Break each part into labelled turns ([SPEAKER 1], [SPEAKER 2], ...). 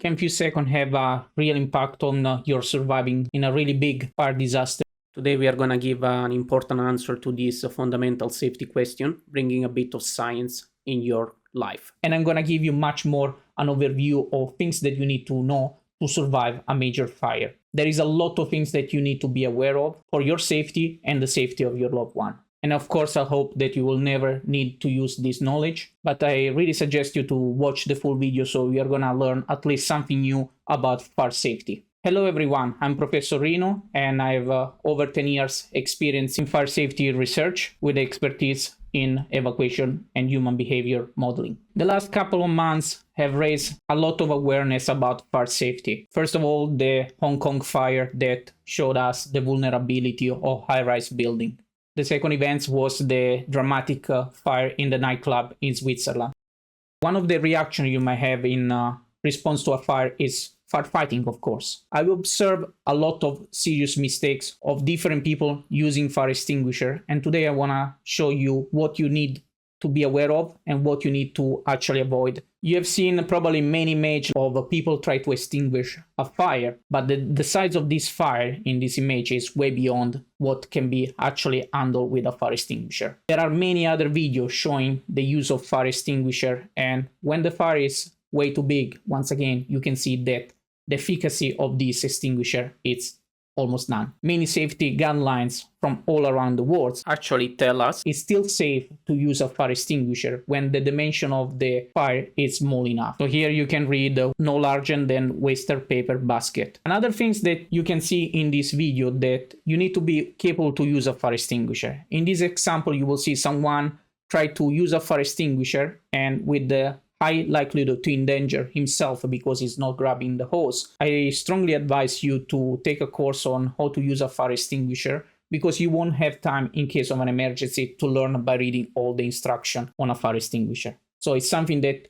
[SPEAKER 1] Can few seconds have a real impact on your surviving in a really big fire disaster? Today we are going to give an important answer to this fundamental safety question, bringing a bit of science in your life. And I'm going to give you much more an overview of things that you need to know to survive a major fire. There is a lot of things that you need to be aware of for your safety and the safety of your loved one. And of course, I hope that you will never need to use this knowledge, but I really suggest you to watch the full video so we are going to learn at least something new about fire safety. Hello everyone, I'm Professor Rino and I have over 10 years experience in fire safety research with expertise in evacuation and human behavior modeling. The last couple of months have raised a lot of awareness about fire safety. First of all, the Hong Kong fire that showed us the vulnerability of high-rise building. The second event was the dramatic fire in the nightclub in Switzerland. One of the reactions you might have in response to a fire is firefighting, of course. I've observed a lot of serious mistakes of different people using fire extinguisher, and today I want to show you what you need to be aware of and what you need to actually avoid. You have seen probably many images of people try to extinguish a fire, but the size of this fire in this image is way beyond what can be actually handled with a fire extinguisher. There are many other videos showing the use of fire extinguisher, and when the fire is way too big, once again, you can see that the efficacy of this extinguisher is almost none. Many safety guidelines from all around the world actually tell us it's still safe to use a fire extinguisher when the dimension of the fire is small enough. So here you can read no larger than waster paper basket. Another things that you can see in this video that you need to be capable to use a fire extinguisher. In this example, you will see someone try to use a fire extinguisher and with the high likelihood to endanger himself because he's not grabbing the hose. I strongly advise you to take a course on how to use a fire extinguisher because you won't have time in case of an emergency to learn by reading all the instruction on a fire extinguisher. So it's something that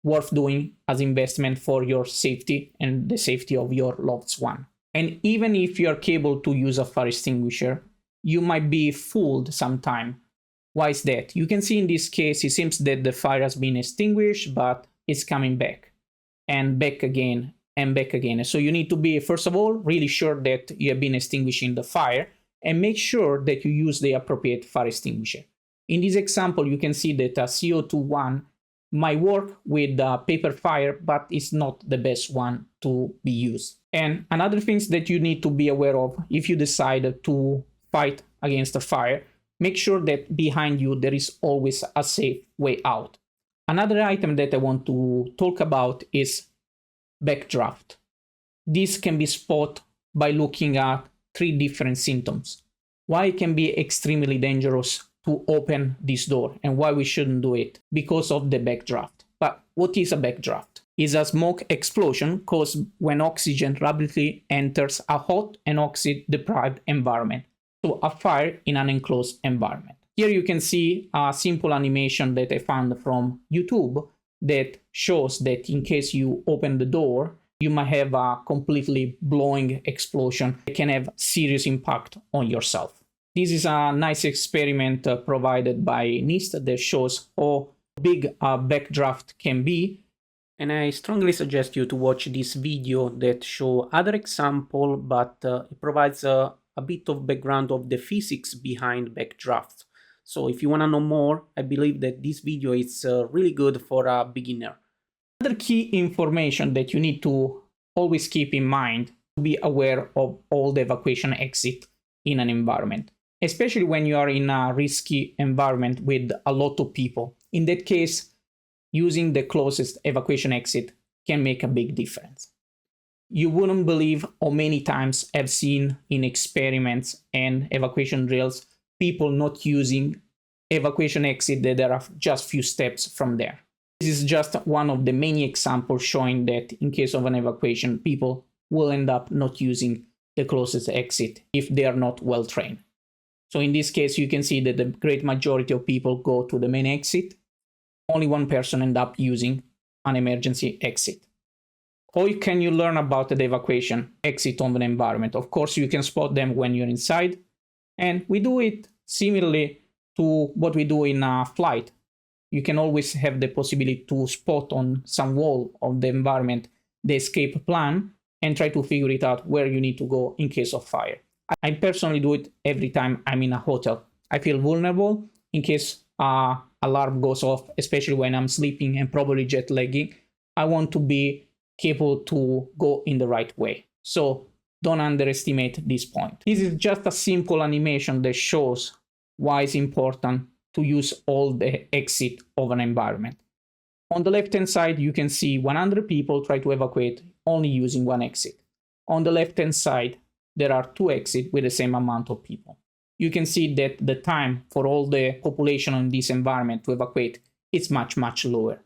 [SPEAKER 1] worth doing as investment for your safety and the safety of your loved one. And even if you're capable to use a fire extinguisher, you might be fooled sometime. Why is that? You can see in this case, it seems that the fire has been extinguished, but it's coming back and back again and back again. So you need to be, first of all, really sure that you have been extinguishing the fire and make sure that you use the appropriate fire extinguisher. In this example, you can see that a CO2 might work with a paper fire, but it's not the best one to be used. And another things that you need to be aware of if you decide to fight against a fire, make sure that behind you there is always a safe way out. Another item that I want to talk about is backdraft. This can be spotted by looking at 3 different symptoms. Why it can be extremely dangerous to open this door and why we shouldn't do it because of the backdraft. But what is a backdraft? It's a smoke explosion caused when oxygen rapidly enters a hot and oxygen-deprived environment. So a fire in an enclosed environment. Here you can see a simple animation that I found from YouTube that shows that in case you open the door, you might have a completely blowing explosion that can have serious impact on yourself. This is a nice experiment provided by NIST that shows how big a backdraft can be. And I strongly suggest you to watch this video that shows other example, but it provides a bit of background of the physics behind backdraft. So if you want to know more, I believe that this video is really good for a beginner. Another key information that you need to always keep in mind to be aware of all the evacuation exit in an environment, especially when you are in a risky environment with a lot of people. In that case, using the closest evacuation exit can make a big difference. You wouldn't believe how many times I've seen in experiments and evacuation drills people not using evacuation exit that are just few steps from there. This is just one of the many examples showing that in case of an evacuation, people will end up not using the closest exit if they are not well trained. So in this case, you can see that the great majority of people go to the main exit. Only one person ends up using an emergency exit. How can you learn about the evacuation exit of an environment? Of course, you can spot them when you're inside. And we do it similarly to what we do in a flight. You can always have the possibility to spot on some wall of the environment the escape plan and try to figure it out where you need to go in case of fire. I personally do it every time I'm in a hotel. I feel vulnerable in case alarm goes off, especially when I'm sleeping and probably jet lagging. I want to be capable to go in the right way. So don't underestimate this point. This is just a simple animation that shows why it's important to use all the exit of an environment. On the left-hand side, you can see 100 people try to evacuate only using one exit. On the left-hand side, there are 2 exits with the same amount of people. You can see that the time for all the population in this environment to evacuate is much, much lower.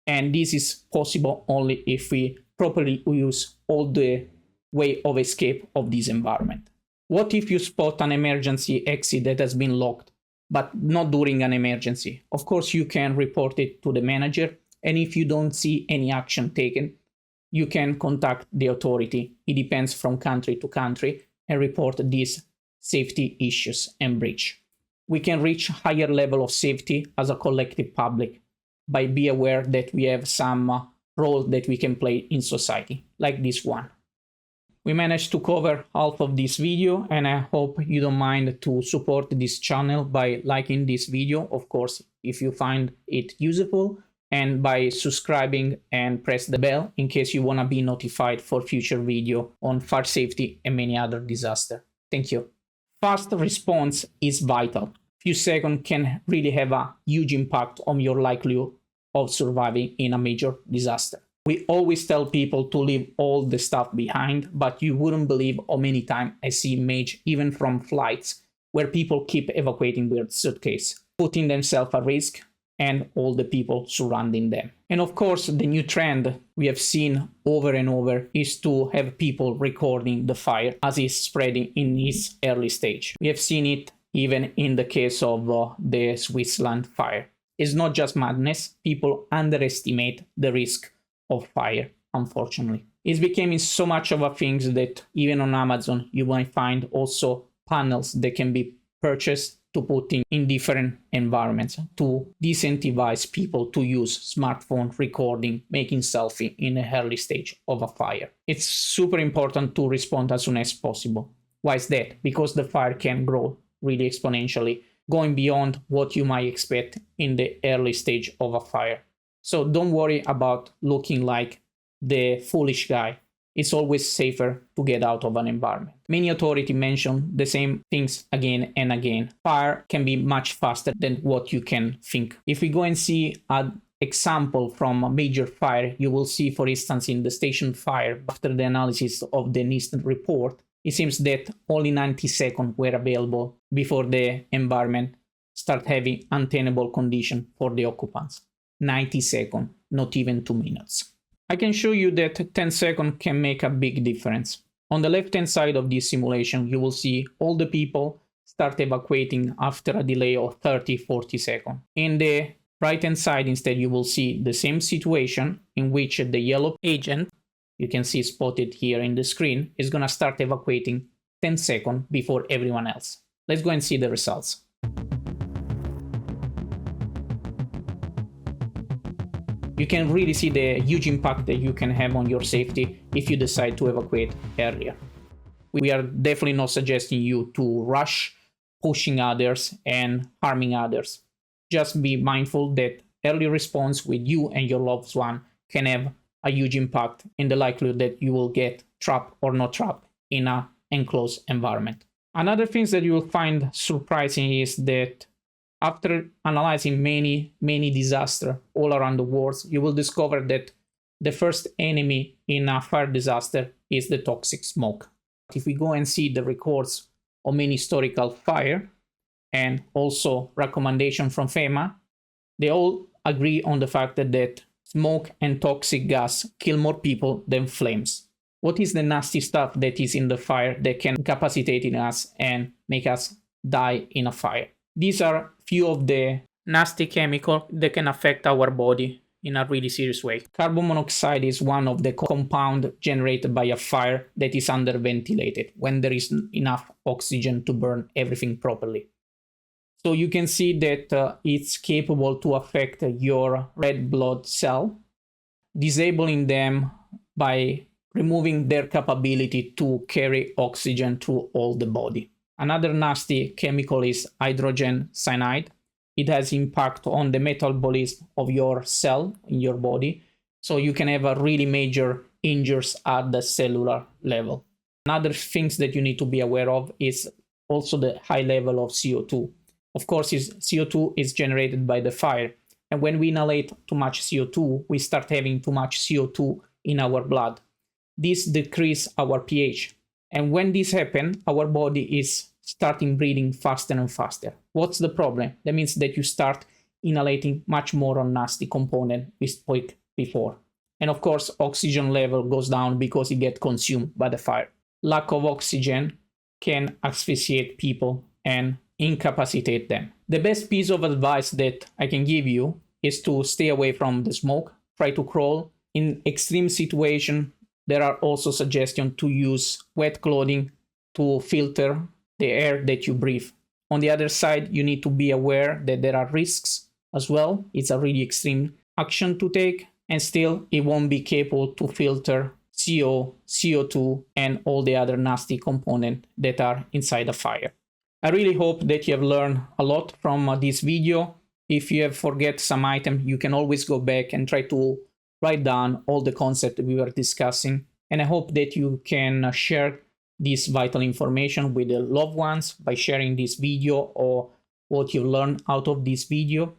[SPEAKER 1] And this is possible only if we properly use all the way of escape of this environment. What if you spot an emergency exit that has been locked, but not during an emergency? Of course, you can report it to the manager, and if you don't see any action taken, you can contact the authority. It depends from country to country, and report these safety issues and breach. We can reach higher level of safety as a collective public by being aware that we have some role that we can play in society, like this one. We managed to cover half of this video, and I hope you don't mind to support this channel by liking this video, of course, if you find it useful, and by subscribing and press the bell in case you want to be notified for future video on fire safety and many other disasters. Thank you. Fast response is vital. Few seconds can really have a huge impact on your likelihood of surviving in a major disaster. We always tell people to leave all the stuff behind, but you wouldn't believe how many times I see images, even from flights, where people keep evacuating their suitcase, putting themselves at risk and all the people surrounding them. And of course, the new trend we have seen over and over is to have people recording the fire as it's spreading in its early stage. We have seen it even in the case of the Switzerland fire. It's not just madness, people underestimate the risk of fire, unfortunately. It's becoming so much of a thing that even on Amazon you might find also panels that can be purchased to put in different environments to disincentivize people to use smartphone recording, making selfie in the early stage of a fire. It's super important to respond as soon as possible. Why is that? Because the fire can grow really exponentially, going beyond what you might expect in the early stage of a fire. So don't worry about looking like the foolish guy. It's always safer to get out of an environment. Many authorities mention the same things again and again. Fire can be much faster than what you can think. If we go and see an example from a major fire, you will see, for instance, in the station fire, after the analysis of the NIST report, it seems that only 90 seconds were available before the environment started having untenable conditions for the occupants. 90 seconds, not even 2 minutes. I can show you that 10 seconds can make a big difference. On the left-hand side of this simulation, you will see all the people start evacuating after a delay of 30-40 seconds. In the right-hand side, instead, you will see the same situation in which the yellow agent, you can see spotted here in the screen, is going to start evacuating 10 seconds before everyone else. Let's go and see the results. You can really see the huge impact that you can have on your safety if you decide to evacuate earlier. We are definitely not suggesting you to rush pushing others and harming others. Just be mindful that early response with you and your loved one can have a huge impact in the likelihood that you will get trapped or not trapped in an enclosed environment. Another thing that you will find surprising is that after analyzing many disasters all around the world, you will discover that the first enemy in a fire disaster is the toxic smoke. If we go and see the records of many historical fire and also recommendation from FEMA, they all agree on the fact that smoke and toxic gas kill more people than flames. What is the nasty stuff that is in the fire that can incapacitate us and make us die in a fire? These are few of the nasty chemicals that can affect our body in a really serious way. Carbon monoxide is one of the compounds generated by a fire that is underventilated when there is enough oxygen to burn everything properly. So you can see that it's capable to affect your red blood cell, disabling them by removing their capability to carry oxygen through all the body. Another nasty chemical is hydrogen cyanide. It has impact on the metabolism of your cell in your body, so you can have a really major injuries at the cellular level. Another things that you need to be aware of is also the high level of CO2. Of course, CO2 is generated by the fire, and when we inhalate too much CO2, we start having too much CO2 in our blood. This decreases our pH, and when this happens, our body is starting breathing faster and faster. What's the problem? That means that you start inhalating much more on nasty component we spoke before. And of course, oxygen level goes down because it gets consumed by the fire. Lack of oxygen can asphyxiate people and incapacitate them. The best piece of advice that I can give you is to stay away from the smoke. Try to crawl. In extreme situation, there are also suggestions to use wet clothing to filter the air that you breathe. On the other side, you need to be aware that there are risks as well. It's a really extreme action to take, and still it won't be capable to filter CO, CO2, and all the other nasty components that are inside a fire. I really hope that you have learned a lot from this video. If you have forget some item, you can always go back and try to write down all the concepts we were discussing. And I hope that you can share this vital information with the loved ones by sharing this video or what you learned out of this video.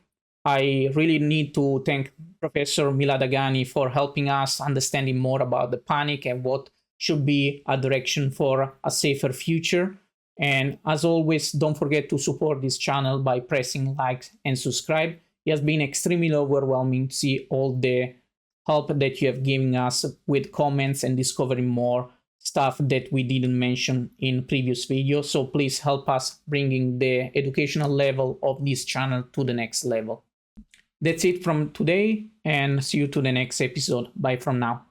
[SPEAKER 1] I really need to thank Professor Miladagani for helping us understanding more about the panic and what should be a direction for a safer future. And as always, don't forget to support this channel by pressing like and subscribe. It has been extremely overwhelming to see all the help that you have given us with comments and discovering more stuff that we didn't mention in previous videos. So please help us bringing the educational level of this channel to the next level. That's it from today, and see you to the next episode. Bye from now.